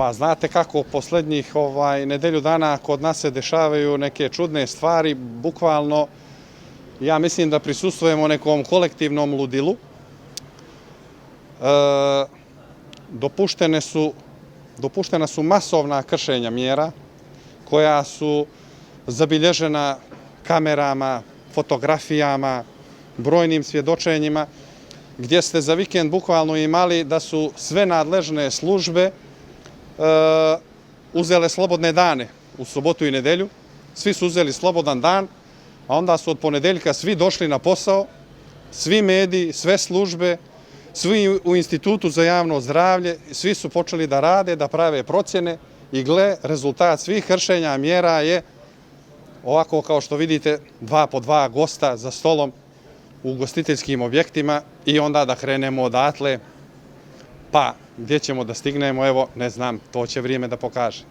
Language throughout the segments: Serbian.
Pa znate kako, poslednjih nedelju dana kod nas se dešavaju neke čudne stvari, bukvalno ja mislim da prisustvujemo nekom kolektivnom ludilu. Dopuštena su masovna kršenja mjera koja su zabilježena kamerama, fotografijama, brojnim svjedočenjima, gdje ste za vikend bukvalno imali da su sve nadležne službe uzele slobodne dane u subotu i nedelju. Svi su uzeli slobodan dan, a onda su od ponedeljka svi došli na posao, svi mediji, sve službe, svi u Institutu za javno zdravlje, svi su počeli da rade, da prave procjene i gle, rezultat svih kršenja mjera je ovako kao što vidite, 2 po 2 gosta za stolom u ugostiteljskim objektima i onda da krenemo odatle, pa gdje ćemo da stignemo, evo, ne znam, to će vrijeme da pokaže.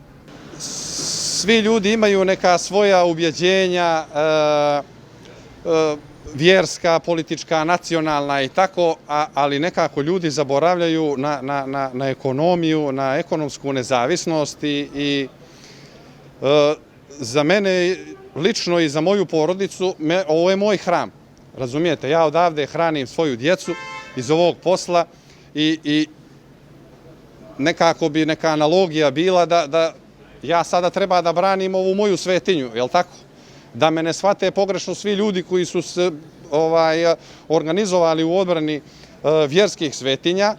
Svi ljudi imaju neka svoja ubjeđenja, vjerska, politička, nacionalna i tako, ali nekako ljudi zaboravljaju na ekonomiju, na ekonomsku nezavisnost i za mene lično i za moju porodicu, ovo je moj hram, razumijete, ja odavde hranim svoju djecu iz ovog posla i nekako bi neka analogija bila da ja sada treba da branim ovu moju svetinju, jel' tako? Da me ne shvate pogrešno svi ljudi koji su se organizovali u odbrani vjerskih svetinja,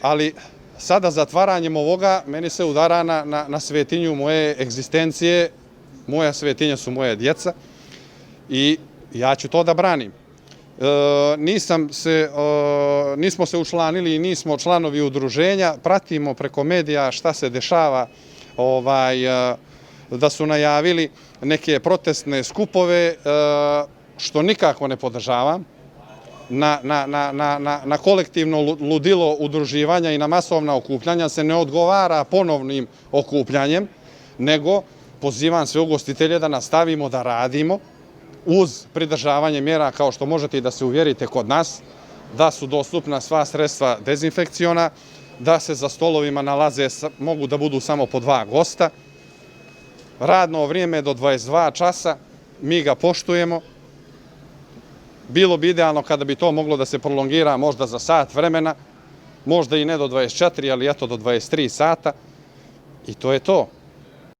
ali sada zatvaranjem ovoga meni se udara na svetinju moje egzistencije, moja svetinja su moja djeca i ja ću to da branim. Nismo se učlanili i nismo članovi udruženja, pratimo preko medija šta se dešava, da su najavili neke protestne skupove, što nikako ne podržavam, na kolektivno ludilo udruživanja i na masovna okupljanja se ne odgovara ponovnim okupljanjem, nego pozivam sve ugostitelje da nastavimo da radimo uz pridržavanje mjera, kao što možete i da se uvjerite kod nas, da su dostupna sva sredstva dezinfekciona, da se za stolovima nalaze, mogu da budu samo po 2 gosta, radno vrijeme do 22 časa, mi ga poštujemo. Bilo bi idealno kada bi to moglo da se prolongira možda za sat vremena, možda i ne do 24, ali eto do 23 sata i to je to.